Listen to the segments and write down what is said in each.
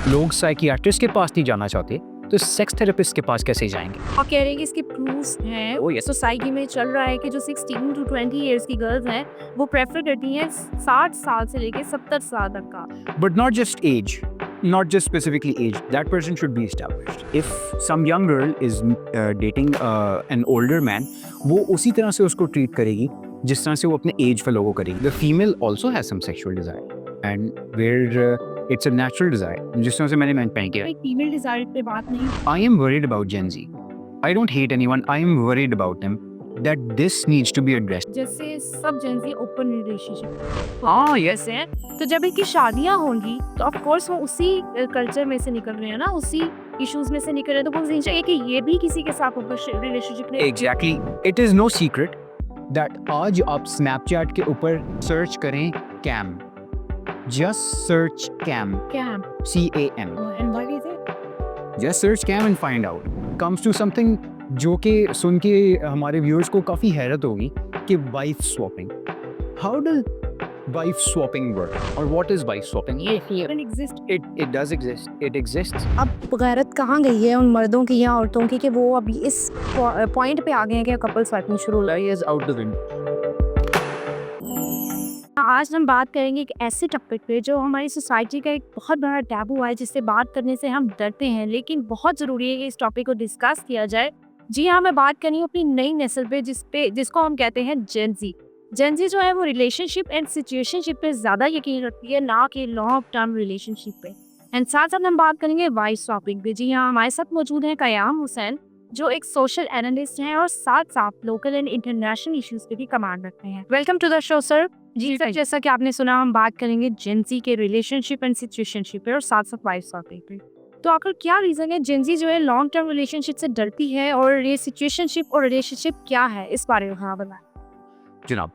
लोग साइकियाट्रिस्ट के पास नहीं जाना चाहते तो सेक्स थेरेपिस्ट के पास कैसे जाएंगे? और कह रहे हैं कि इसके प्रूफ्स हैं। Oh, yes. सोसाइटी में चल रहा है कि जो 16 to 20 इयर्स की गर्ल्स हैं वो प्रेफर करती हैं 60 साल से लेके 70 साल तक का। But not just age, not just specifically age. That person should be established. If some young girl is dating an older man, वो उसी तरह से उसको treat करेगी जिस तरह से वो अपने age वालों को करेगी. The female also has some sexual desire, and where it's a natural desire. जिस तरह से मैंने mention किया. कोई फीमेल डिजायर पे बात नहीं। I am worried about Gen Z. I don't hate anyone. I am worried about them. That this needs to be addressed. जैसे सब जेंजी ओपन रिलेशनशिप हाँ, yes. ऐसे हैं, तो जब इनकी शादियां होंगी तो ऑफ कोर्स वो उसी कल्चर में से निकल रहे हैं ना, उसी इश्यूज में से निकल रहे हैं, तो वो नहीं चाहिए कि ये भी किसी के साथ ओपन रिलेशनशिप में। Exactly. It is no secret that आज आप Snapchat के ऊपर सर्च करें cam. Just search cam. क्या C-A-M. And why is it? Just search cam and find out. Comes to something जो कि सुन के हमारे व्यूअर्स को काफ़ी हैरत होगी कि wife swapping. How does wife swapping work? Or what is wife swapping? Exist. It does exist. It exists. अब गैरत कहाँ गई है उन मर्दों की या औरतों की कि वो अभी इस पॉइंट पे आ गए हैं कि कपल स्वैपिंग शुरू हो गई है। Is out the window. आज हम बात करेंगे एक ऐसे टॉपिक पे जो हमारी सोसाइटी का एक बहुत बड़ा टैबू है, जिससे बात करने से हम डरते हैं, लेकिन बहुत ज़रूरी है कि इस टॉपिक को डिस्कस किया जाए। जी हाँ, मैं बात करनी हूँ अपनी नई नस्ल पे जिसको हम कहते हैं जेनजी। जेनजी जो है वो रिलेशनशिप एंड सिचुएशनशिप पे ज़्यादा यकीन रखती है, ना कि लॉन्ग टर्म रिलेशनशिप पे। एंड साथ साथ हम बात करेंगे वाइफ स्वैपिंग पे। जी हाँ, हमारे साथ मौजूद हैं कयाम हुसैन, जो एक सोशल एनालिस्ट हैं और साथ साथ लोकल एंड इंटरनेशनल इश्यूज पे भी कमांड रखते हैं। Welcome to the show sir. जी सर, जैसा कि आपने सुना, हम बात करेंगे जेंजी के रिलेशनशिप एंड सिचुएशनशिप पे और साथ साथ वाइफ स्वैपिंग पे। तो आखिर क्या रीजन है जेंजी जो है लॉन्ग टर्म रिलेशनशिप से डरती है, और ये सिचुएशनशिप और रिलेशनशिप क्या है, इस बारे में हाँ बताएं। जनाब,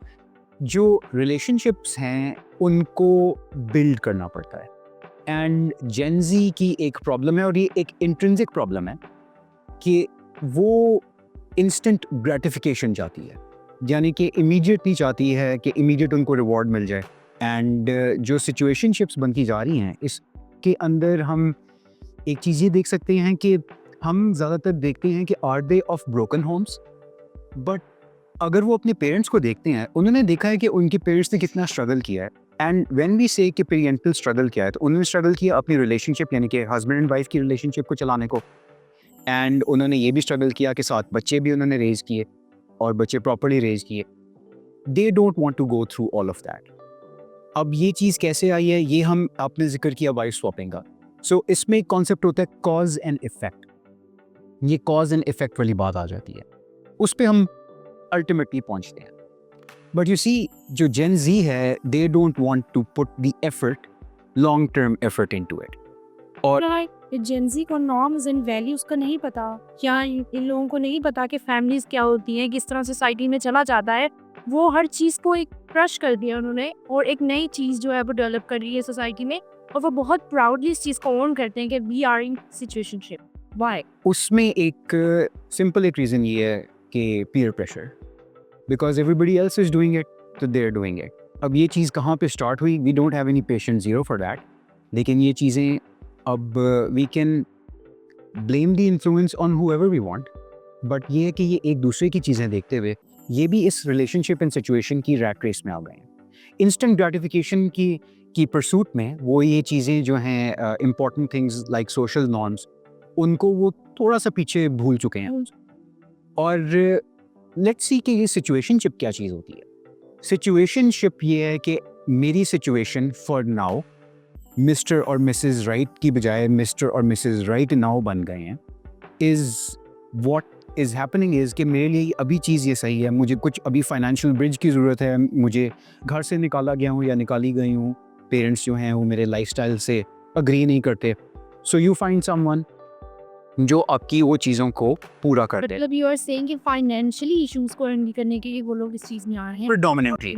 जो रिलेशनशिप्स हैं उनको बिल्ड करना पड़ता है, एंड जेनजी की एक प्रॉब्लम है, और ये एक इंट्रिंसिक प्रॉब्लम है कि वो इंस्टेंट ग्रेटिफिकेशन चाहती है, यानी कि इमीडिएटली चाहती है कि इमीडिएट उनको रिवॉर्ड मिल जाए। एंड जो सिचुएशनशिप्स बनती जा रही हैं इसके अंदर हम एक चीज़ ये देख सकते हैं कि हम ज़्यादातर देखते हैं कि are they of broken homes, but अगर वो अपने पेरेंट्स को देखते हैं, उन्होंने देखा है कि उनके पेरेंट्स ने कितना स्ट्रगल किया है। एंड व्हेन वी से कि पेरेंटल स्ट्रगल किया है, तो उन्होंने स्ट्रगल किया अपनी रिलेशनशिप, यानी कि हस्बैंड एंड वाइफ की रिलेशनशिप को चलाने को, एंड उन्होंने ये भी स्ट्रगल किया कि साथ बच्चे भी उन्होंने रेज किए और बच्चे प्रॉपर्ली रेज किए। They don't want to go through all of that. अब ये चीज़ कैसे आई है, ये हम आपने जिक्र किया वाइफ स्वैपिंग का। सो इसमें एक कॉन्सेप्ट होता है कॉज एंड इफेक्ट। ये कॉज एंड इफेक्ट वाली बात आ जाती है, उस पर हम अल्टीमेटली पहुंचते हैं। बट यू सी, जो जेन जी है, they don't want to put the effort, long term effort into it. और जेंजी को नॉर्म्स एंड वैल्यूज का नहीं पता, या इन लोगों को नहीं पता कि फैमिलीज क्या होती हैं, किस तरह सोसाइटी में चला जाता है। वो हर चीज को एक क्रश कर दिया उन्होंने, और एक नई चीज जो है वो डेवलप कर रही है सोसाइटी में, और वो बहुत प्राउडली इस चीज को ओन करते हैं कि we are in situationship. Why? उसमें एक सिंपल एक रीज़न ये है कि peer pressure, because everybody else is doing it, तो दे आर डूइंग इट। अब ये चीज़ कहाँ पे स्टार्ट हुई, we don't have any patience zero for that, लेकिन ये चीज़ें अब we can blame the influence on whoever we want, but ये है कि ये एक दूसरे की चीज़ें देखते हुए ये भी इस रिलेशनशिप एंड सिचुएशन की रैट रेस में आ गए हैं। इंस्टेंट ग्रेटिफिकेशन की परसूट में वो ये चीज़ें जो हैं important things like social norms, उनको वो थोड़ा सा पीछे भूल चुके हैं। और लेट्स सी कि ये सिचुएशनशिप क्या चीज़ होती है। सिचुएशनशिप ये है कि मेरी सिचुएशन फॉर नाउ मिस्टर और मिसेस राइट की बजाय मिस्टर और मिसेस राइट नाउ बन गए हैं। Is what is happening is कि मेरे लिए अभी चीज़ ये सही है, मुझे कुछ अभी फाइनेंशियल ब्रिज की ज़रूरत है, मुझे घर से निकाला गया हूँ या निकाली गई हूँ, पेरेंट्स जो हैं वो मेरे लाइफस्टाइल से अग्री नहीं करते, सो यू फाइंड समवन जो आपकी वो चीज़ों को पूरा कर दे। मतलब यू आर सेइंग कि फाइनेंशियली इश्यूज को हैंडल करने के लिए वो लोग इस चीज में आ रहे हैं। Predominantly.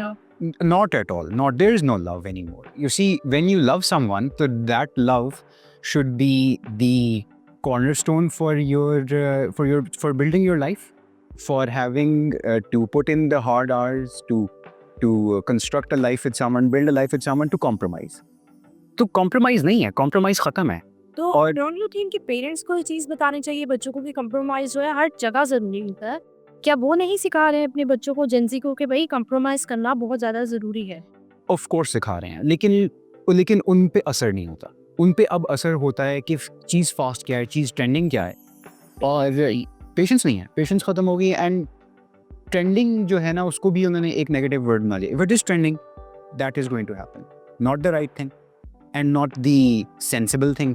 Not at all. Not, there is no love anymore. You see, when you love someone, so that love should be the cornerstone for building your life, for having to put in the hard hours to construct a life with someone, build a life with someone, to compromise. तो compromise नहीं है, compromise खत्म है। तो और- don't you think कि parents को ये चीज़ बतानी चाहिए बच्चों को कि कंप्रोमाइज़ जो है हर जगह ज़रूरी होता है? क्या वो नहीं सिखा रहे हैं अपने बच्चों को, जेन ज़ी को, कि भई कंप्रोमाइज़ करना बहुत ज़्यादा ज़रूरी है? ऑफ कोर्स सिखा रहे हैं, लेकिन उन पे असर नहीं होता। उन पे अब असर होता है कि चीज़ फास्ट क्या है, चीज़ ट्रेंडिंग क्या है, और पेशेंस नहीं है, पेशेंस खत्म हो गई। एंड ट्रेंडिंग जो है ना, उसको भी उन्होंने एक नेगेटिव वर्ड बना लिया। If it is trending, that is going to happen, not the right thing and not the sensible thing.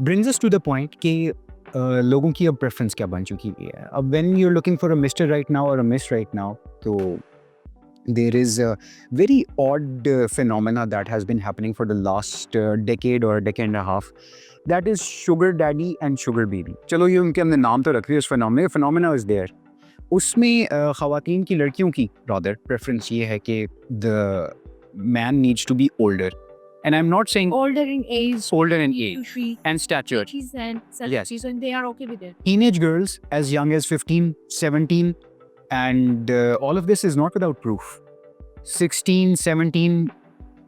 Brings us to the point कि लोगों की अब प्रेफरेंस क्या बन चुकी है। अब when you are looking for a mister right now और अ मिस राइट नाउ, तो there is a very odd phenomena that has been happening for the last decade or a decade and a half. That is sugar daddy and sugar baby. चलो ये उनके हमने नाम तो रख दिया उस phenomena is there. उसमें ख़वातीन की, लड़कियों की rather preference ये है कि the man needs to be older. And I'm not saying Older in age, older in age country, and stature. cities and Yes. cities, and they are okay with it. Teenage girls as young as 15, 17, and all of this is not without proof. 16, 17,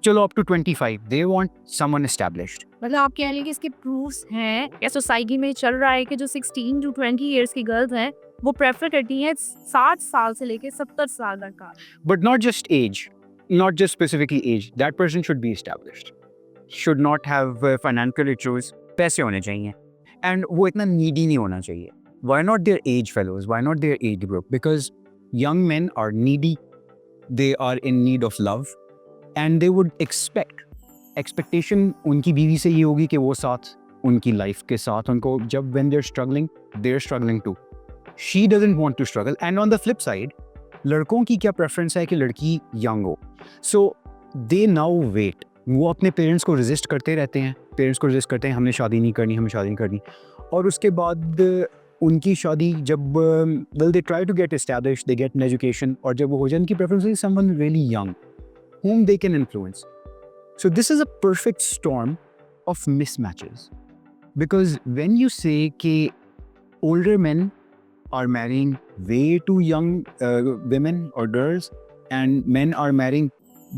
chalo up to 25, they want someone established. मतलब आप कह रहे हैं कि इसके proofs हैं या society में चल रहा है कि जो 16 टू 20 इयर्स की गर्ल्स हैं वो प्रेफर करती हैं 60 साल से लेके 70 साल तक का। But not just age, not just specifically age. That person should be established. Should not have financial issues. पैसे होने चाहिए. And वो इतना needy नहीं होना चाहिए. Why not their age fellows? Why not their age group? Because young men are needy. They are in need of love. And they would expect. Expectation उनकी बीवी से ये होगी कि वो साथ उनकी लाइफ के साथ उनको जब when they're struggling too. She doesn't want to struggle. And on the flip side, लड़कों की क्या प्रेफरेंस है कि लड़की यंग हो. सो दे नाउ वेट. वो अपने पेरेंट्स को रेजिस्ट करते रहते हैं, हमने शादी नहीं करनी. और उसके बाद उनकी शादी जब well they try to get established, they get an education, और जब वो हो जाए, उनकी प्रेफरेंस है someone really young whom they can influence. So this is a perfect storm of mismatches. Because when you say that older men are marrying way too young women or girls, and men are marrying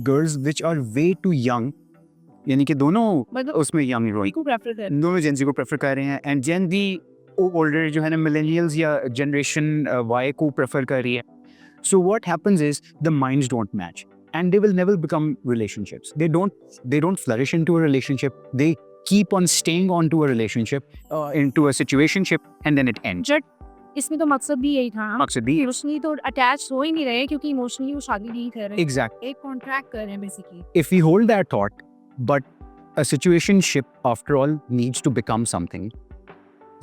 girls which are way too young, यानी कि दोनों मतलब उसमें young heroic, को prefer कर दोनों Gen Z को prefer कर रहे हैं, and Gen Z older जो है ना millennials या generation Y को प्रेफर कर रही है. So what happens is the minds don't match, and they will never become relationships. They don't flourish into a relationship. They keep on staying on to a relationship, into a situationship, and then it ends. जट इसमें तो मकसद भी यही था। मकसद भी emotionally तो attach हो ही नहीं रहे क्योंकि इमोशनली वो शादी नहीं कर रहे। exactly. एक कॉन्ट्रैक्ट कर रहे हैं basically. If we hold that thought, but a situationship after all needs to become something.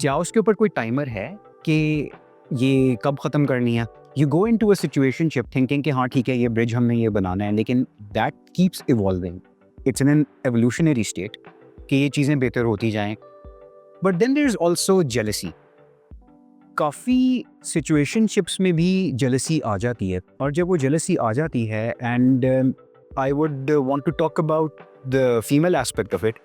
क्या उसके ऊपर कोई टाइमर है कि ये कब ख़त्म करनी है? You go into a situationship thinking कि हाँ ठीक है, ये ब्रिज हमने ये बनाना है, लेकिन that keeps evolving. It's in an evolutionary state कि ये चीज़ें बेहतर होती जाएं. But then there's also jealousy. काफ़ी situationships में भी jealousy आ जाती है, और जब वो jealousy आ जाती है, and I would want to talk about the female aspect of it.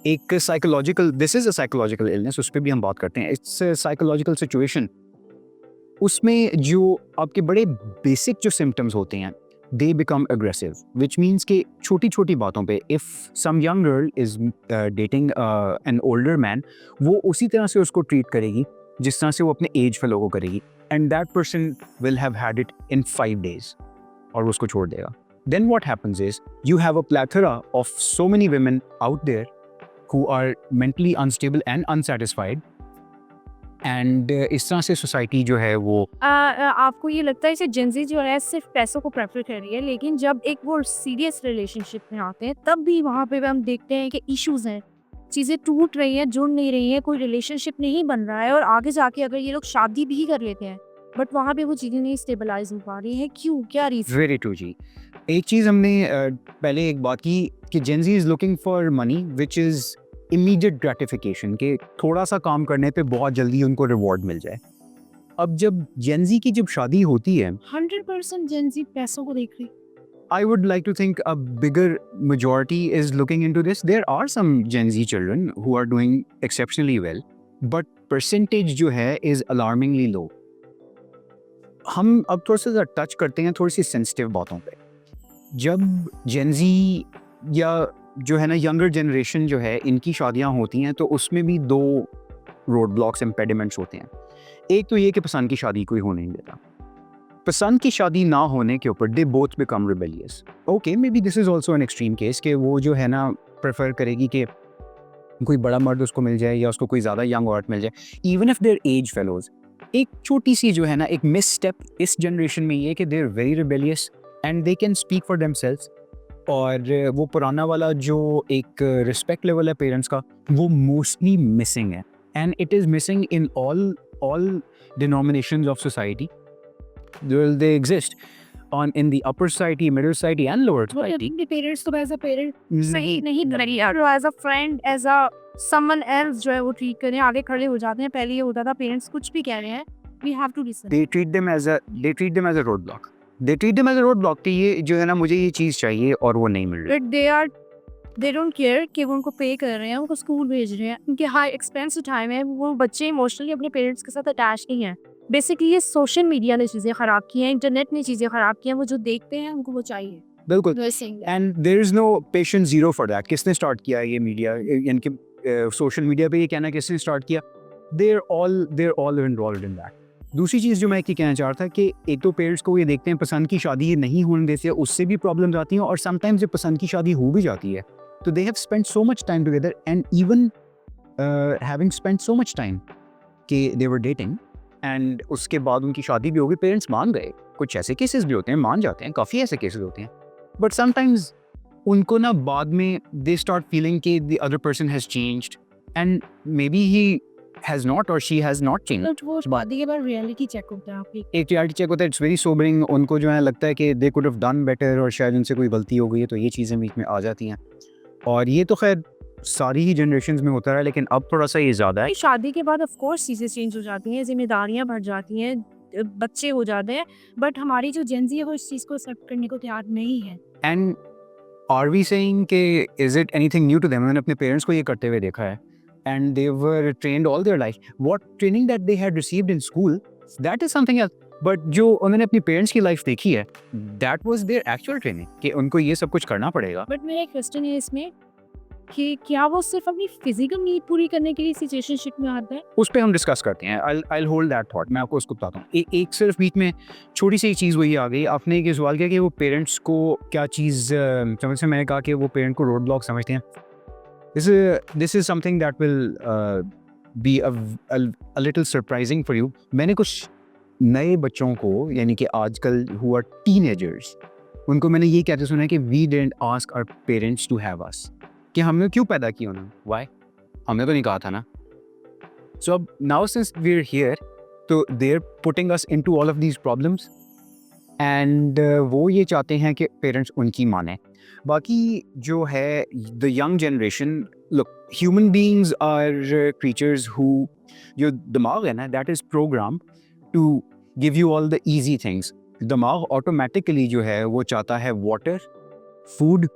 एक psychological, this is a psychological illness, उस पर भी हम बात करते हैं. It's a psychological situation. उसमें जो आपके बड़े बेसिक जो सिम्टम्स होते हैं, they become aggressive, which means कि छोटी छोटी बातों पे if some young girl is dating an older man, वो उसी तरह से उसको ट्रीट करेगी जिस तरह से वो अपने एज फेलो को करेगी, and that person will have had it in 5 days और वो उसको छोड़ देगा. Then what happens is you have a plethora of so many women out there who are mentally unstable and unsatisfied. And इस तरह से सोसाइटी जो है वो आपको ये लगता है जैसे जेंजी जो है सिर्फ पैसों को प्रेफर कर रही है, लेकिन जब एक वो सीरियस रिलेशनशिप में आते हैं तब भी वहाँ पे हम देखते हैं कि इश्यूज हैं, चीज़ें टूट रही हैं, जुड़ नहीं रही हैं, कोई रिलेशनशिप नहीं बन रहा है, और आगे जाके अगर ये लोग शादी भी कर लेते हैं बट वहाँ पे वो चीज़ें नहीं स्टेबलाइज हो पा रही हैं. क्यों, क्या रीजन? वेरी ट्रू जी. एक चीज़ हमने पहले एक बात की कि Gen Z is looking for money which is immediate gratification, के थोड़ा सा काम करने पे बहुत जल्दी उनको रिवॉर्ड मिल जाए. अब जब जेंजी की जब शादी होती है, 100% जेंजी पैसों को देख रही. I would like to think a bigger majority is looking into this. There are some Gen Z children who are doing exceptionally well, but percentage जो है is alarmingly low. हम अब थोड़ा सा टच करते हैं थोड़ी सी सेंसिटिव बातों पे. जब Gen Z या जो है ना यंगर जनरेशन जो है इनकी शादियां होती हैं तो उसमें भी दो रोड ब्लॉक्स इम्पेडिमेंट्स होते हैं। एक तो ये कि पसंद की शादी कोई होने नहीं देता, पसंद की शादी ना होने के ऊपर they both become rebellious. Okay, may be this is also an extreme case कि वो जो है ना प्रेफर करेगी कि कोई बड़ा मर्द उसको मिल जाए या उसको कोई ज़्यादा यंग औरत मिल जाए, even if their age fellows. एक छोटी सी जो है ना एक मिस स्टेप इस जनरेशन में ये है कि they are very rebellious and they can speak for themselves, और वो पुराना वाला जो एक रिस्पेक्ट लेवल है पेरेंट्स का वो मोस्टली मिसिंग है, and it is missing in all denominations of society. They exist in the upper society, middle society and lower society. अपने पेरेंट्स को एज अ पेरेंट सही सही नहीं करेगी यार, as a friend, as a someone else जो है वो ट्रीट करें, आगे खड़े हो जाते हैं। पहले ये होता था पेरेंट्स कुछ भी कह रहे हैं, we have to listen. They treat them as a roadblock. They treat them as a roadblock कि ये जो है ना मुझे ये चीज़ चाहिए और वो नहीं मिल रही। बट दे डोंट केयर कि वो उनको पे कर रहे हैं, उनको स्कूल भेज रहे हैं, उनके हाई एक्सपेंस उठाए हुए हैं, वो बच्चे इमोशनली अपने पेरेंट्स के साथ अटैच नहीं है। बेसिकली ये सोशल मीडिया ने चीज़ें ख़राब की हैं, इंटरनेट ने चीज़ें ख़राब की हैं, वो जो देखते हैं उनको वो चाहिए। बिल्कुल, Nursing. And there is no patience zero for that. किसने स्टार्ट किया ये मीडिया, यानी कि सोशल मीडिया पे ये कहना किसने स्टार्ट किया? They are all involved in that. दूसरी चीज़ जो मैं ये कहना चाह रहा था कि एक तो पेरेंट्स को ये देखते हैं पसंद की शादी ये नहीं होने देते हैं, उससे भी प्रॉब्लम्स आती हैं, और समटाइम्स जब पसंद की शादी हो भी जाती है तो they have spent so much time together, and even having spent so much time कि दे वर डेटिंग, एंड उसके बाद उनकी शादी भी होगी, पेरेंट्स मान गए। कुछ ऐसे केसेस भी होते हैं, मान जाते हैं, काफ़ी ऐसे केसेस होते हैं, बट समटाइम्स उनको ना बाद में दे स्टार्ट फीलिंग कि the other person has changed, and may be he has not और she has not changed. But वो शादी के बाद रियलिटी चेक होता है आपकी। एक रियलिटी चेक होता है, इट्स वेरी सोबरिंग। उनको जो है लगता है कि they could have done better और शायद उनसे कोई गलती हो गई है, तो ये चीज़ें बीच में आ जाती हैं, और ये तो खैर सारी ही जनरेशंस में होता है, लेकिन अब थोड़ा सा ये ज़्यादा है। शादी के बाद ऑफ कोर्स चीज़ें चेंज हो जाती हैं, जिम्मेदारियां बढ़ जाती हैं, बच्चे हो जाते हैं, बट हमारी जो जेन ज़ी है वो इस चीज़ को एक्सेप्ट करने को तैयार नहीं है। एंड आर वी सेइंग कि is it anything new to them? मैंने अपने पेरेंट्स को ये करते हुए देखा है, and they were trained all their life. What training that they had received in school, that is something else, but जो उन्होंने अपनी पेरेंट्स की लाइफ देखी है, that was their actual training कि उनको ये सब कुछ करना पड़ेगा। बट मेरा एक क्वेश्चन है इसमें कि क्या वो सिर्फ अपनी फिजिकल नीड पूरी करने के लिए सिचुएशनशिप में आता है? उस पे हम डिस्कस करते हैं। आई होल्ड दैट थॉट, मैं आपको उसको बताता हूँ। एक सिर्फ बीच में छोटी सी चीज़ वही आ गई, आपने एक सवाल किया कि वो पेरेंट्स को क्या चीज़ समझ से, मैंने कहा कि वो पेरेंट को रोड ब्लॉक समझते हैं। This is something that will be a little surprising for you. मैंने कुछ नए बच्चों को, यानी कि आजकल हु आर टीनेजर्स, उनको मैंने ये कहते सुना है कि we didn't ask our parents to have us, कि हमने क्यों पैदा किया उन्होंने, व्हाई, हमने तो नहीं कहा था ना। सो अब now since we are here, तो they are putting us into all of these problems, and वो ये चाहते हैं कि पेरेंट्स उनकी माने। बाकी जो है the young generation, look, human beings are creatures who, जो दिमाग है ना, that is program to give you all the easy things. दिमाग ऑटोमेटिकली जो है वो चाहता है water, food,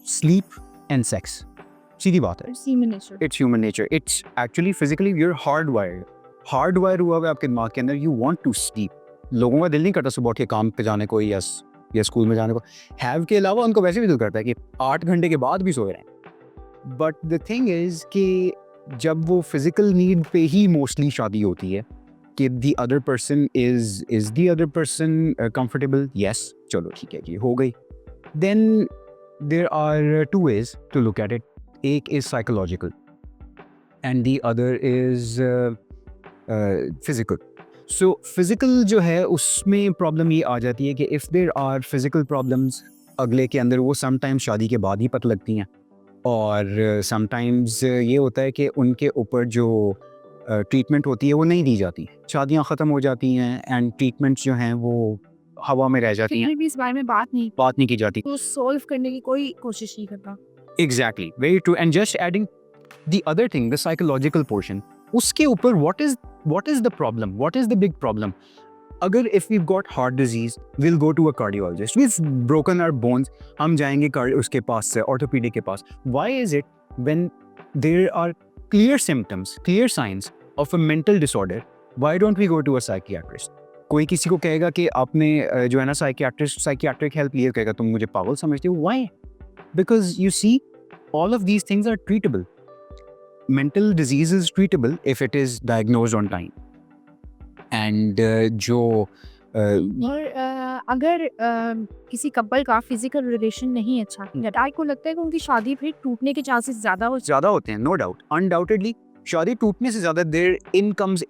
sleep and sex. सीधी बात है, it's human nature. It's actually physically you're hardwired हुआ है आपके दिमाग के अंदर, you want to sleep. लोगों का दिल नहीं करता सुबह उठ के काम पे जाने को या स्कूल में जाने को। हैव के अलावा उनको वैसे भी दिल करता है कि 8 घंटे के बाद भी सोए रहें। बट द थिंग इज कि जब वो फिजिकल नीड पे ही मोस्टली शादी होती है कि the other person is the other person comfortable, yes चलो ठीक है कि हो गई, then there are two ways to look at it. एक is psychological and the other is physical. So physical जो है उसमें problem ये आ जाती है कि if there are physical problems अगले के अंदर, वो sometimes शादी के बाद ही पता लगती हैं, और sometimes ये होता है कि उनके ऊपर जो ट्रीटमेंट होती है वो नहीं दी जाती, शादियाँ ख़त्म हो जाती हैं एंड ट्रीटमेंट्स जो हैं वो हवा में रह जाती हैं, फिर भी इस बारे में बात नहीं की जाती। तो सॉल्व करने की कोई कोशिश नहीं करता। Exactly, very true. And just adding the other thing, the psychological portion, उसके ऊपर what is the problem? What is the big problem? अगर if we've got heart disease, we'll go to a cardiologist. We've broken our bones, हम जाएंगे उसके पास से, orthopedic के पास. Why is it when there are clear symptoms, clear signs of a mental disorder, why don't we go to a psychiatrist? कोई किसी को कहेगा कि आपने जो है ना साइकियाट्रिक हेल्प लिए, कहेगा तुम मुझे पागल समझते हो, why? because you see all of these things are treatable. Mental disease is treatable if it is diagnosed on time. And जो और अगर किसी कपल का फिजिकल रिलेशन नहीं अच्छा है, आई को लगता है कि उनकी शादी फिर टूटने के चांसेस ज़्यादा होते हैं, नो डाउट, अनडाउटेडली शादी टूटने से ज़्यादा देयर इन कम्स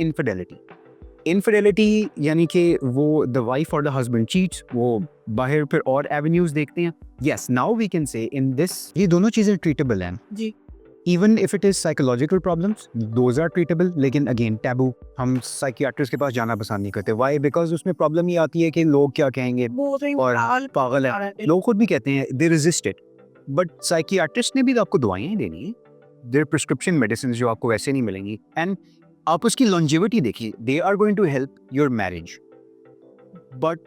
इनफिडेलिटी, यानी कि वो द वाइफ और द हस्बैंड चीट्स, वो बाहर फिर और एवेन्यूज देखते हैं. Yes, now we can say in this ये दोनों चीज़ें ट्रीटेबल हैं. जी. Even if it is psychological problems, those are treatable. लेकिन अगेन टैबू, हम साइकियाट्रिस्ट के पास जाना पसंद नहीं करते. वाई? बिकॉज उसमें प्रॉब्लम ये आती है कि लोग क्या कहेंगे और पागल है. लोग खुद भी कहते हैं दे रेजिस्ट इट, बट साइकियाट्रिस्ट ने भी तो आपको दवाइयाँ ही देनी है. देयर प्रिस्क्रिप्शन मेडिसिन जो आपको वैसे नहीं मिलेंगी. एंड आप उसकी लॉन्जेविटी देखिए, they are going to help your marriage. But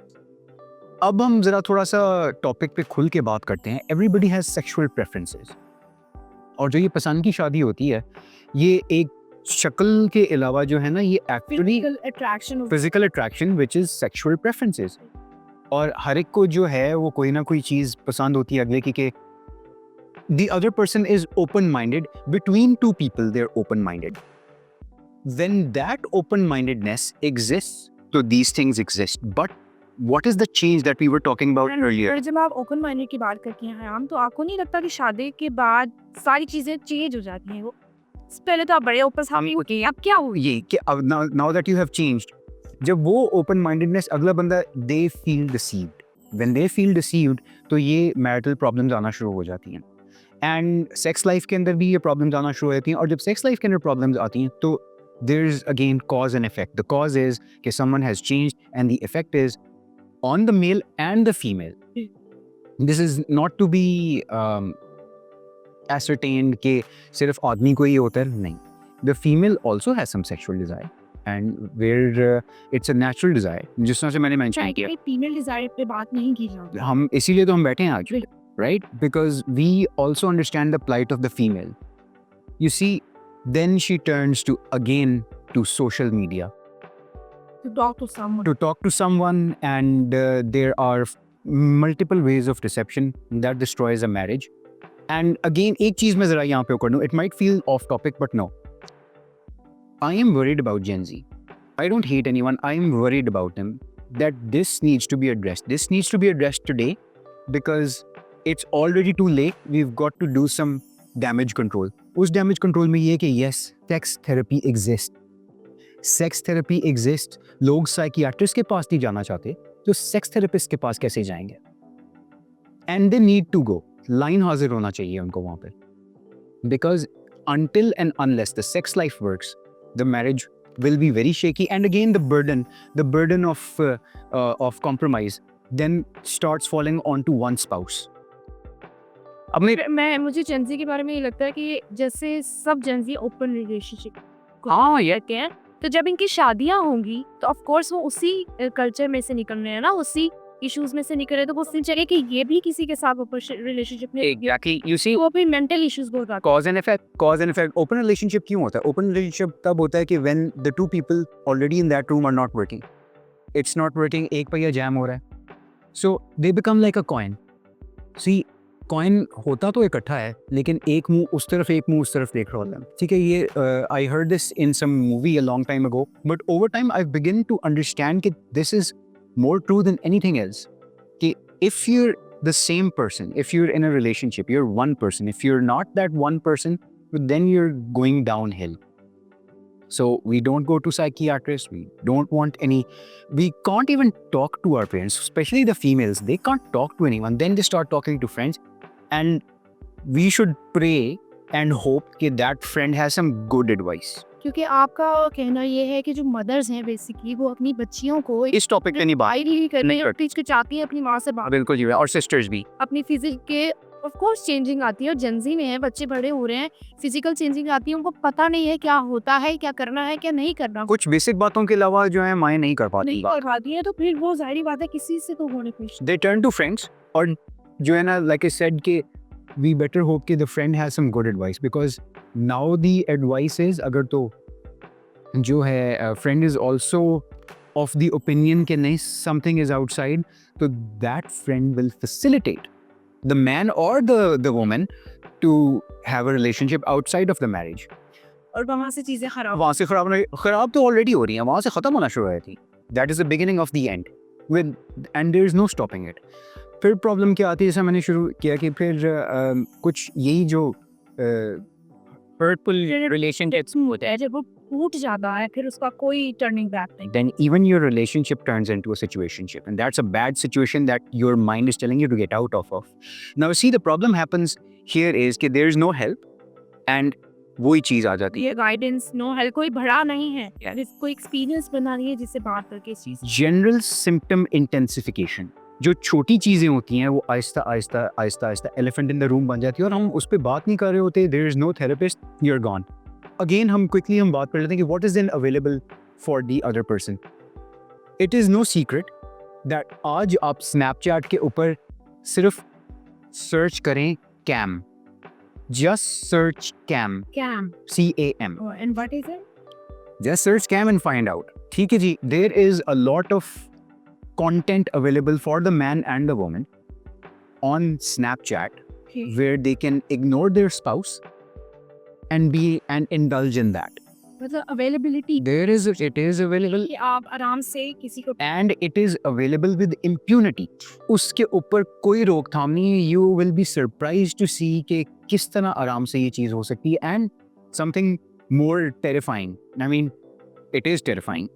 अब हम जरा थोड़ा सा टॉपिक पे खुल के बात करते हैं. एवरीबडी हैज सेक्सुअल प्रेफरेंसेस, और जो ये पसंद की शादी होती है, ये एक शक्ल के अलावा जो है ना, ये actually physical attraction which is sexual preferences. और हर एक को जो है वो कोई ना कोई चीज़ पसंद होती है अगले की, के the other person is open-minded. Between two people they're open-minded. When that open-mindedness exists, so these things exist. But what is the change that we were talking about earlier? जब आप ओपन माइंडेड की बात करती हैं हम, तो आपको नहीं लगता कि शादी के बाद सारी चीजें चेंज हो जाती हैं? वो पहले तो आप बड़े ओपन सामने होती हैं, अब क्या हो ये कि अब now that you have changed, जब वो open-mindedness अगला बंदा they feel deceived. When they feel deceived, तो ये marital problems आना शुरू हो जाती हैं. एंड सेक्स लाइफ के अंदर भी ये प्रॉब्लम्स आना शुरू हो जाती हैं. और जब सेक्स लाइफ के अंदर प्रॉब्लम्स आती हैं, तो there is again cause and effect. The cause is कि someone has changed and the effect is on the male and the female. This is not to be ascertained कि सिर्फ आदमी को ही होता है. नहीं, the female also has some sexual desire, and where it's a natural desire. जिस तरह से मैंने मेंशन किया, फीमेल डिजायर पे बात नहीं की जाती. हम इसीलिए तो हम बैठे हैं आज, right? Because we also understand the plight of the female. You see, then she turns to social media to talk to someone. And there are multiple ways of deception that destroys a marriage. And again, एक चीज मैं जरा यहाँ पे कर दूँ. It might feel off topic, but no. I am worried about Gen Z. I don't hate anyone. I am worried about them. That this needs to be addressed. This needs to be addressed today, because it's already too late. We've got to do some damage control. उस damage control में ये कि yes, sex therapy exists. Sex therapy exists. लोग psychiatrist के पास नहीं जाना चाहते, तो sex therapist के पास कैसे जाएंगे? And they need to go. Line हाजिर होना चाहिए उनको वहाँ पर. Because until and unless the sex life works, the marriage will be very shaky. And again, the burden of compromise then starts falling onto one spouse. अब मुझे Gen Z के बारे में ये लगता है कि जैसे सब जेंजी ओपन रिलेशनशिप कहते हैं, तो जब इनकी शादियां होंगी तो ऑफ कोर्स वो उसी कल्चर में से निकल रहे हैं ना, उसी इश्यूज में से निकल रहे हैं, तो वो सोचने चाहिए कि ये भी किसी के साथ ओपन रिलेशनशिप में एग्जैक्टली. यू सी, वो भी मेंटल इश्यूज बहुत आते हैं. Cause and effect. Open relationship क्यों होता है? ओपन रिलेशनशिप तब होता है कि when the two people already in that room are not working. It's not working, एक पहिया जैम हो रहा है. So they become like a coin. See, coin होता तो इकट्ठा है, लेकिन एक मुंह उस तरफ एक मुंह उस तरफ देख रहा होता है. ठीक है, ये I heard this in some movie a long time ago, but over time I begin to understand कि this is more true than anything else. कि if you're the same person, if you're in a relationship, you're one person. If you're not that one person, then you're going down hill. So we don't go to psychiatrists, we don't want any, we can't even talk to our parents, especially the females. They can't talk to anyone. Then they start talking to friends. And we should pray and hope कि that friend has some good advice. क्योंकि आपका कहना ये है कि जो mother's हैं basically, वो अपनी बच्चियों को इस टॉपिक पे नहीं बात नहीं करते और टीच के चाहती हैं अपनी माँ से बात. बिल्कुल जी, और सिस्टर्स भी. अपनी फिजिक के ऑफ कोर्स चेंजिंग आती है, और जेंजी में है, बच्चे बड़े हो रहे हैं, फिजिकल चेंजिंग आती है, उनको पता नहीं है क्या होता है, क्या करना है, क्या नहीं करना. कुछ बेसिक बातों के अलावा जो है माएँ नहीं कर पाती है, तो फिर वो जाहिर बात है किसी से तो होने कुछ. They turn to friends. और जो है ना, like I said कि we better hope कि the friend has some good advice, because now the advice is, अगर तो जो है friend is also of the opinion कि नहीं, something is outside, तो that friend will facilitate the man or the woman to have a relationship outside of the marriage. और वहाँ से चीजें खराब वहाँ से खराब तो ऑलरेडी हो रही हैं, वहाँ से ख़त्म होना शुरू हो रही थी. That is the beginning of the end, and there is no stopping it. फिर प्रॉब्लम क्या आती है, जैसे मैंने शुरू किया कि फिर कुछ यही जो hurtful relationships होता है जब वो टूट जाता है फिर उसका कोई टर्निंग बैक नहीं. then even your relationship turns into a situationship, and that's a bad situation that your mind is telling you to get out of. Now see, the problem happens here is कि there is no help, and वही चीज़ आ जाती है. ये guidance no help कोई बड़ा नहीं है, इसको एक्सपीरियंस बना रही है जिससे बात करके इस चीज. जनरल सिम्टम इंटेंसिफिकेशन, जो छोटी चीज़ें होती हैं वो Aahista Aahista Aahista Aahista elephant in the room बन जाती है, और हम उस पर बात नहीं कर रहे होते. There is no therapist, you are gone. Again हम क्विकली हम बात कर लेते हैं कि what is then available for the other person. It is no secret that आज आप स्नैपचैट के ऊपर सिर्फ सर्च करें cam, just search cam, cam CAM. And what is it? Just search cam and find out. ठीक है जी, there is a lot of content available for the man and the woman on Snapchat where they can ignore their spouse and indulge in that. मतलब availability It is available, कि आप आराम से किसी को and it is available with impunity. उसके ऊपर कोई रोकथाम नहीं है. You will be surprised to see कि किस तरह आराम से ये चीज़ हो सकती है. And something more terrifying, I mean, it is terrifying,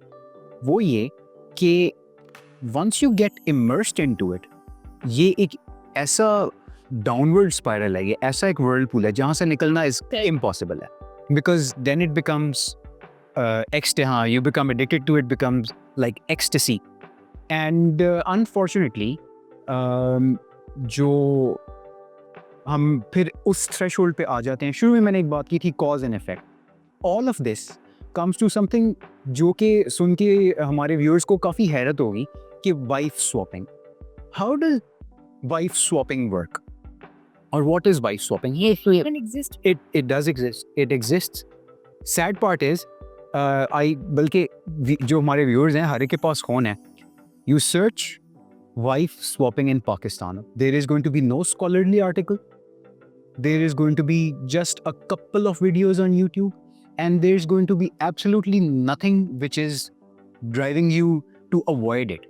वो ये कि once you get immersed into it, ये एक ऐसा downward spiral है, ये ऐसा एक whirlpool है जहाँ से निकलना is impossible है. Because then it becomes you become addicted to it, becomes like ecstasy. And unfortunately, जो हम फिर उस threshold पे आ जाते हैं. शुरू में मैंने एक बात की थी, cause and effect. All of this comes to something जो कि सुन के हमारे viewers को काफ़ी हैरत होगी कि wife swapping. How does wife swapping work? Or what is wife swapping? can exist. It does exist. It exists. Sad part is, बल्कि जो हमारे viewers हैं, हर एक के पास फ़ोन है. You search wife swapping in Pakistan. There is going to be no scholarly article. There is going to be just a couple of videos on YouTube. And there's going to be absolutely nothing which is driving you to avoid it.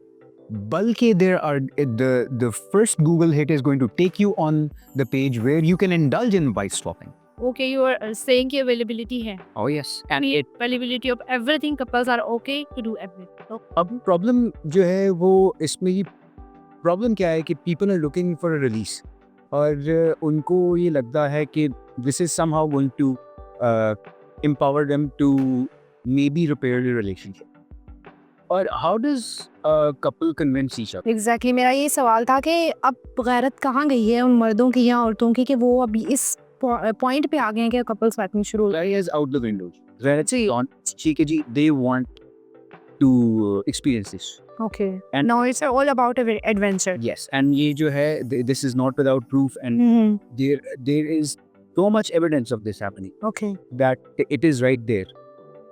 Balki there are the first Google hit is going to take you on the page where you can indulge in wife swapping. Okay, you are saying कि availability है. Oh yes, and it Availability of everything, couples are okay to do everything. So, अब problem जो है वो इसमें ये problem क्या है कि people are looking for a release, और उनको ये लगता है कि this is somehow going to empower them to maybe repair the relationship. और how does a couple convince each other? Exactly मेरा ये सवाल था कि अब गैरत कहाँ गई है उन मर्दों की या औरतों की कि वो अभी इस पॉइंट पे आ गए हैं कि कपल्स स्वैपिंग शुरू हो गई. Guy is out the window. Let's say on ठीक है जी, they want to experience this. Okay. And- now it's all about adventure. Yes, and ये जो है, this is not without proof, and there is so much evidence of this happening Okay. that it is right there.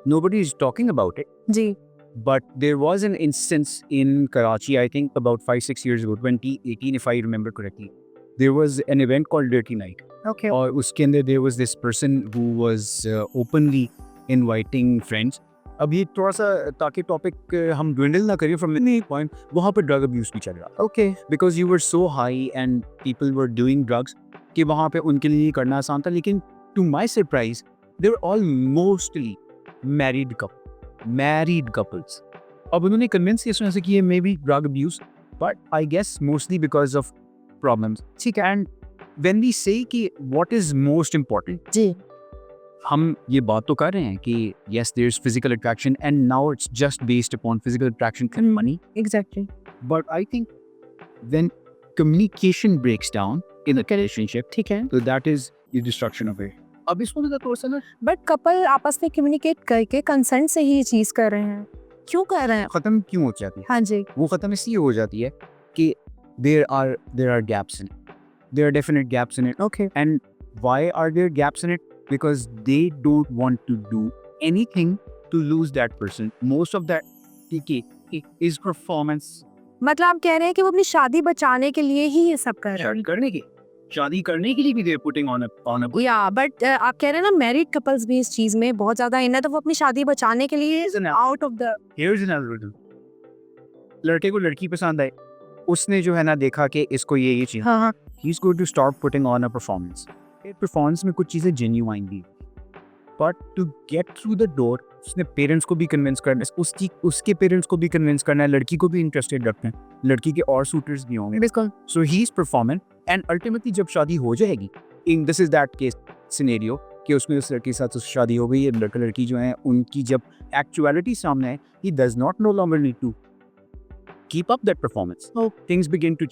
Nobody is talking about it, ji. but there was an instance in Karachi, I think about 5-6 years ago, 2018 if I remember correctly. There was an event called Dirty Night. Okay. और उसके अंदर there was this person who was openly inviting friends. अब ये थोड़ा सा ताकि topic हम dwindle ना करिए from any point, वहाँ पर drug abuse भी चल रहा था. Okay. Because you were so high and people were doing drugs कि वहाँ पे उनके लिए ये करना आसान था. लेकिन to my surprise, they were all mostly married couples. अब उन्होंने convince किस तरह से कि ये may be drug abuse, but I guess mostly because of problems. ठीक है, and when we say कि what is most important, जी. हम ये बात तो कर रहे हैं कि yes, there's physical attraction and now it's just based upon physical attraction and money. Exactly. But I think when communication breaks down in a relationship, ठीक है. so that is the destruction of it. अब इसको ना थोड़ा सा ना but couple आपस में कम्युनिकेट करके कंसेंट से ही ये चीज कर रहे हैं. क्यों कर रहे हैं? खत्म क्यों हो जाती है? हाँ जी. वो खत्म इसलिए हो जाती है कि there are gaps in it. There are definite gaps in it. Okay. And why are there gaps in it? Because they don't want to do anything to lose that person. Most of that is performance. मतलब आप कह रहे हैं कि वो अपनी शादी बचाने के लिए ही ये सब कर रहे हैं. करने की शादी करने के लिए भी दे पुटिंग ऑन अ या बट आप कह रहे हैं ना मैरिड कपल्स भी इस चीज में बहुत ज्यादा इन है, तो वो अपनी शादी बचाने के लिए out of the Here's another reason. लड़के को लड़की पसंद आई, उसने जो है ना देखा कि इसको ये चाहिए, हाँ हाँ he's going to start putting on a performance. Performance में कुछ चीज़ें जेन्युइन भी, but to get through the door उसने पेरेंट्स को भी कन्विंस करना है, उसके पेरेंट्स को भी कन्विंस करना है, लड़की को भी इंटरेस्टेड रखना है, लड़की के और सूटर्स भी होंगे, बिल्कुल so he is performing and ultimately जब शादी हो जाएगी, in this is that case scenario कि उसमें उस लड़के के साथ उसकी शादी हो गई है, लड़का लड़की जो है उनकी जब एक्चुअलिटी सामने है, he does not no longer need to keep up that performance, things begin to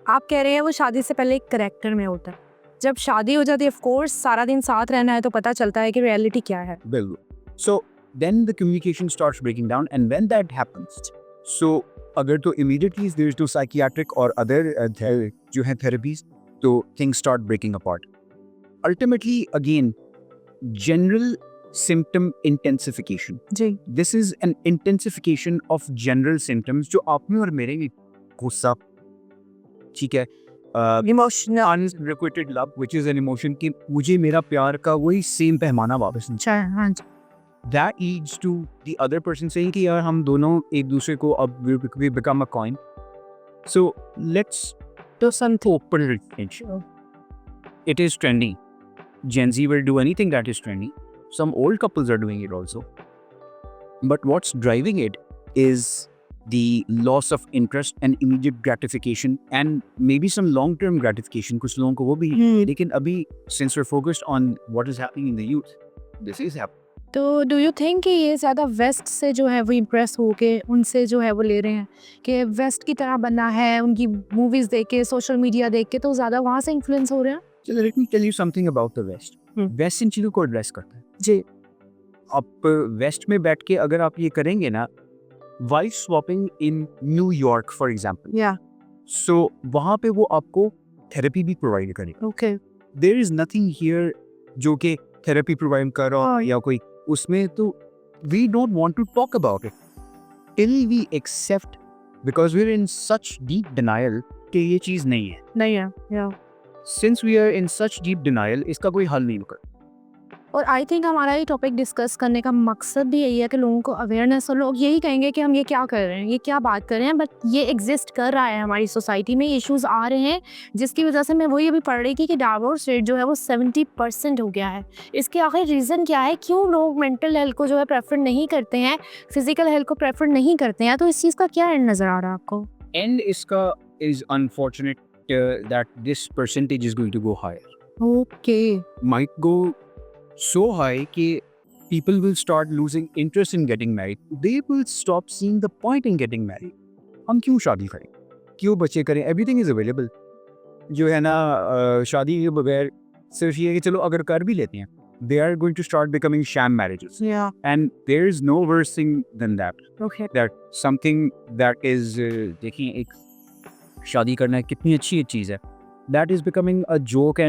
आप कह रहे हैं वो शादी से पहले एक करेक्टर में होता है, जब शादी हो जाती है ऑफ कोर्स सारा दिन साथ रहना है तो पता चलता है कि रियलिटी क्या है। बिल्कुल. So then the communication starts breaking down, and when that happens, so अगर तो immediately there is to psychiatric or other जो है therapies, तो things start breaking apart. Ultimately, again, general symptom intensification. Ji This is an intensification of general symptoms जो आप में और मेरे में गुस्सा, ठीक है, emotional unrequited love, which is an emotion कि मुझे मेरा प्यार का वही सेम पैमाना वापस नहीं, अच्छा हाँ जी that leads to the other person saying कि यार हम दोनों एक दूसरे को अब we become a coin, so let's तो something open relationship. It is trendy. Gen Z will do anything that is trendy. Some old couples are doing it also. But what's driving it is the loss of interest and immediate gratification and maybe some long-term gratification. कुछ लोगों को वो भी है, लेकिन अभी since we're focused on what is happening in the youth, this is happening. तो do you think कि ये ज़्यादा वेस्ट से जो है वो इम्प्रेस होके उनसे जो है वो ले रहे हैं कि वेस्ट की तरह बनना है, उनकी मूवीज़ देख के सोशल मीडिया देख के तो ज़्यादा वहाँ से इन्फ्लुएंस हो रहे हैं? So let me tell you something about the West. West इन चीज़ों को एड्रेस करता है. जी आप वेस्ट में बैठ के अगर आप ये करेंगे ना, wife swapping in New York for example, या सो वहाँ पे वो आपको थेरेपी भी प्रोवाइड करेगा. Okay there is nothing here जो कि थेरेपी प्रोवाइड कर रहा हो या कोई उसमें, तो we don't want to talk about it till we accept, because we are in such deep denial कि ये चीज़ नहीं है. नहीं है या since we are in such deep denial, इसका कोई हल नहीं होगा. और आई थिंक हमारा ये टॉपिक डिस्कस करने का मकसद भी यही है कि लोगों को अवेयरनेस, और लोग यही कहेंगे कि हम ये क्या कर रहे हैं, ये क्या बात कर रहे हैं, बट ये एग्जिस्ट कर रहा है हमारी सोसाइटी में, इश्यूज आ रहे हैं जिसकी वजह से मैं वही अभी पढ़ रही थी कि डाइवोर्स रेट जो है वो 70% हो गया है. इसके आखिर रीज़न क्या है, क्यों लोग मेंटल हेल्थ को जो है प्रेफर नहीं करते हैं, फिजिकल हेल्थ को प्रेफर नहीं करते हैं, तो इस चीज़ का क्या एंड नज़र आ रहा है आपको? एंड इसका is unfortunate that this percentage is going to go higher. Okay Might go so high कि people will start losing interest in getting married. They will stop seeing the point in getting married. हम क्यों शादी करें, क्यों बच्चे करें, everything is available. जो है ना शादी के बगैर सिर्फ ये कि चलो अगर कर भी लेते हैं, they are going to start becoming sham marriages. या And there is no worse thing than that. Okay That something that is देखिए एक शादी करना कितनी अच्छी चीज़ है. That is becoming a joke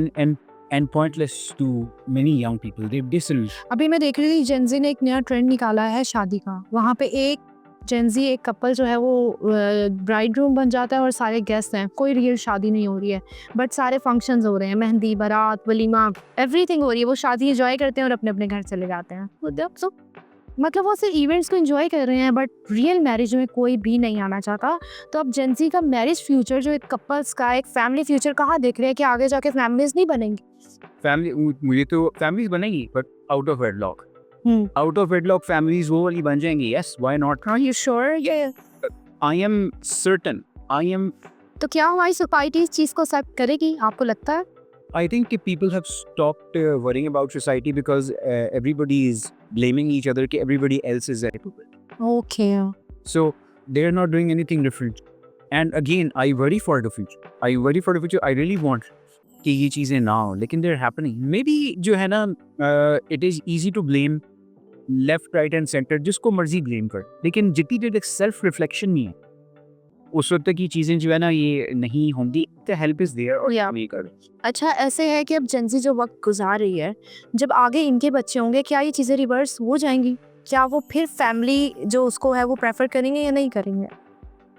and pointless to many young people. They've disillusioned. अभी मैं देख रही थी जेंजी ने एक नया ट्रेंड निकाला है शादी का, वहाँ पे एक जेंजी एक कपल जो है वो ब्राइड रूम बन जाता है और सारे गेस्ट हैं, कोई रियल शादी नहीं हो रही है बट सारे फंक्शंस हो रहे हैं, मेहंदी, बारात, वलीमा, एवरीथिंग हो रही है, वो शादी एंजॉय करते हैं और अपने अपने घर चले जाते हैं. तो मतलब वो सिर्फ इवेंट्स को एंजॉय कर रहे हैं बट रियल मैरिज में कोई भी नहीं आना चाहता. तो अब जेंजी का मैरिज फ्यूचर जो एक कपल्स का एक फैमिली फ्यूचर कहाँ देख रहे हैं कि आगे जाके फैमिलीज नहीं बनेंगी? मुझे तो फैमिलीज बनेगी but out of wedlock. Out of wedlock families वो वाली बन जाएंगी. Yes, why not? Are you sure? I am certain. I am तो क्या हमारी सोसाइटी इस चीज़ को एक्सेप्ट करेगी, आपको लगता है? I think कि people have stopped worrying about society because everybody is blaming each other कि everybody else is a hypocrite. Okay. So they're not doing anything different. And again, I worry for the future. I really want कि ये चीज़ें ना हो, लेकिन they're happening. Maybe जो है ना it is easy to blame left, right and center, जिसको मर्जी blame कर, लेकिन जितनी देर तक self reflection नहीं है उस वक्त तक ये चीज़ें जो है ना ये नहीं होंगी. The help is there और Yeah. नहीं कर. अच्छा, ऐसे है कि अब जेंजी जो वक्त गुजार रही है, जब आगे इनके बच्चे होंगे क्या ये चीज़ें रिवर्स हो जाएंगी? क्या वो फिर फैमिली जो उसको है वो प्रेफर करेंगे या नहीं करेंगे?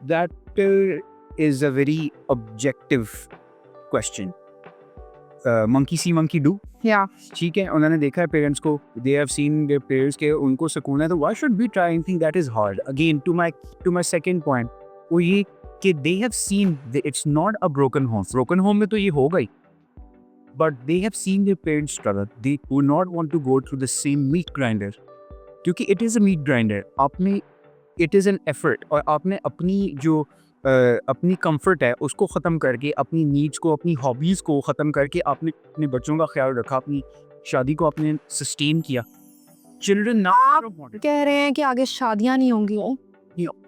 That is a very objective question. Monkey see monkey do, या ठीक है, उन्होंने देखा है पेरेंट्स को, they have seen their parents के उनको सुकून है, तो why should we try anything that is hard. Again to my second point, वो ये कि they have seen it's not a broken home में तो ये होगा ही, but they have seen their parents struggle, they would not want to go through the same meat grinder, क्योंकि it is a meat grinder. आपने it is an effort, और आपने अपनी जो अपनी कंफर्ट है उसको ख़त्म करके, अपनी नीड्स को, अपनी हॉबीज़ को ख़त्म करके आपने अपने बच्चों का ख्याल रखा, अपनी शादी को आपने सस्टेन किया। चिल्ड्रन नाउ कह रहे हैं कि आगे शादियां नहीं होंगी,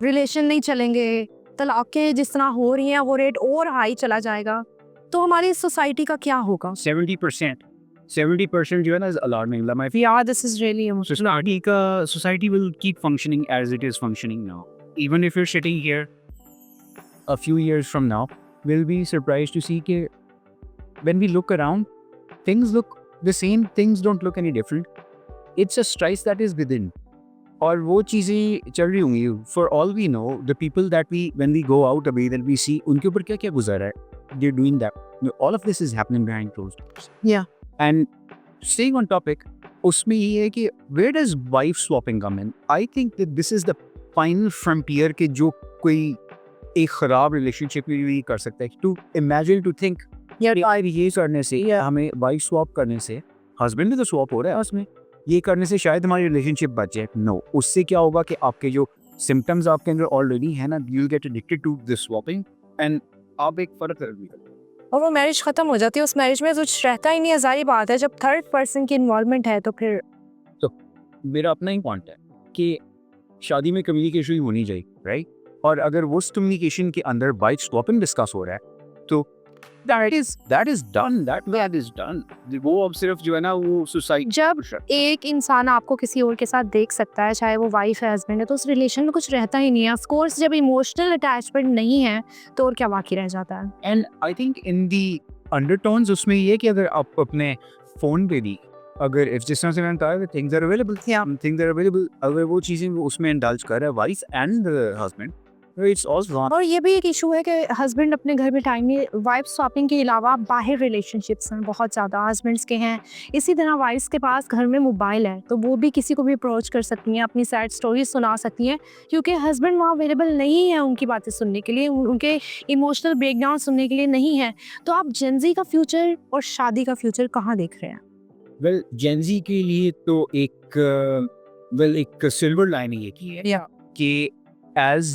रिलेशन नहीं चलेंगे, तलाकें जिस तरह हो रही हैं वो रेट और हाई चला जाएगा, तो हमारी सोसाइटी का क्या होगा? 70% जो है ना is alarming. Yeah, this is really emotional. Society will keep functioning as it is functioning now. Even if you're sitting here a few years from now, we'll be surprised to see that when we look around, things look the same, things don't look any different. It's a strife that is within. और वो चीज़ें चल रही होंगी, for all we know, the people that when we go out away, that we see, उनके ऊपर क्या क्या गुजर रहा है, they're doing that. All of this is happening behind closed doors. Yeah. And staying on topic, उसमें ये है कि where does wife swapping come in? I think that this is the final frontier कि जो कोई एक ख़राब रिलेशनशिप में भी कर सकता है। To imagine, to think, यार ये करने से, या हमें वाइफ स्वैप करने से, हस्बैंड भी तो स्वैप हो रहा है उसमें, ये करने से शायद हमारी रिलेशनशिप बच जाए। नो, उससे क्या होगा कि आपके जो सिम्टम्स आपके अंदर ऑलरेडी है ना, you will get addicted to this swapping, and आप एक फ़र्क कर और वो मैरिज ख़त्म हो जाती है, उस मैरिज में कुछ रहता ही नहीं है। ज़ाहिर बात है, जब थर्ड पर्सन की इन्वॉल्वमेंट है तो फिर मेरा अपना ही पॉइंट है कि शादी में कम्युनिकेशन होनी चाहिए, राइट? और अगर वो कम्युनिकेशन के अंदर वाइफ स्वैपिंग डिस्कस हो रहा है तो that is done. वो अब सिर्फ जो है ना वो सोसाइटी, जब एक इंसान आपको किसी और के साथ देख सकता है, चाहे वो वाइफ है हस्बैंड है, तो उस रिलेशन में कुछ रहता ही नहीं है। ऑफ कोर्स जब इमोशनल अटैचमेंट नहीं है तो और क्या बाकी रह जाता है। And I think in the undertones उसमें ये है कि अगर आप अपने फ़ोन पे भी, अगर इफ जिस तरह से मैंने कहा थिंग्स आर अवेलेबल, अगर वो चीज़ें उसमें इंडल्ज कर रहा है wife and husband, it's also. और ये भी एक इशू है कि हस्बैंड अपने घर में टाइम में, वाइफ स्वैपिंग के अलावा बाहर रिलेशनशिप्स हैं बहुत ज़्यादा हस्बैंड्स के हैं। इसी तरह वाइफ्स के पास घर में मोबाइल है तो वो भी किसी को भी अप्रोच कर सकती हैं, अपनी सैड स्टोरी सुना सकती हैं, क्योंकि हस्बैंड वहाँ अवेलेबल नहीं है उनकी बातें सुनने के लिए, उनके इमोशनल ब्रेकडाउन सुनने के लिए नहीं है। तो आप जेनजी का फ्यूचर और शादी का फ्यूचर कहाँ देख रहे हैं? वेल, जेनजी के लिए तो एक सिल्वर लाइनिंग ये की है कि as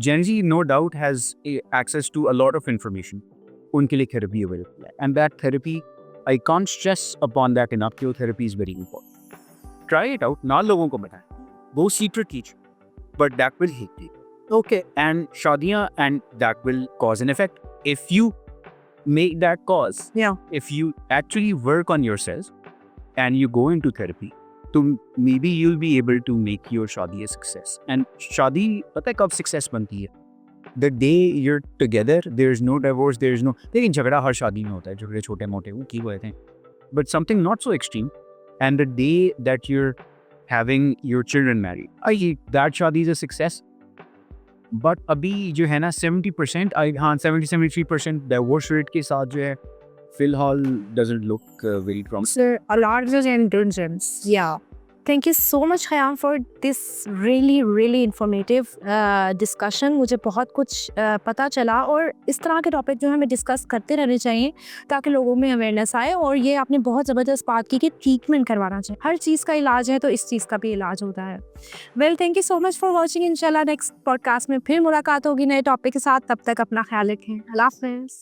Gen Z no doubt has access to a lot of information, उनके लिए therapy available है, and that therapy, I can't stress upon that enough कि वो therapy is very important. Try it out, ना लोगों को बताएं, वो secret कीजिए, but that will help you. Okay. And शादियाँ, and that will cause an effect. If you make that cause, if you actually work on yourself and you go into therapy, तो maybe you'll be able to make your शादी a success. And शादी पता है कब success बनती है? The day you're together, there's no divorce, there's no, लेकिन झगड़ा हर शादी में होता है, झगड़े छोटे मोटे वो की हुए थे, but something not so extreme. And the day that you're having your children married, that शादी is a success. But अभी जो है ना 70%, 70-73% divorce rate के साथ जो है फिलहाल doesn't look very promising. Sir, a larger indulgence. Yeah. Thank you so much, Khayyam, for this really informative discussion. मुझे बहुत कुछ पता चला, और इस तरह के टॉपिक जो हमें डिस्कस करते रहने चाहिए ताकि लोगों में अवेयरनेस आए। और ये आपने बहुत ज़बरदस्त बात की कि ट्रीटमेंट करवाना चाहिए, हर चीज़ का इलाज है तो इस चीज़ का भी इलाज होता है। Well, thank you so much for watching. इंशाल्लाह नेक्स्ट पॉडकास्ट में फिर मुलाकात होगी नए टॉपिक के साथ। तब तक अपना ख्याल रखें। अल्लाह हाफ़िज़।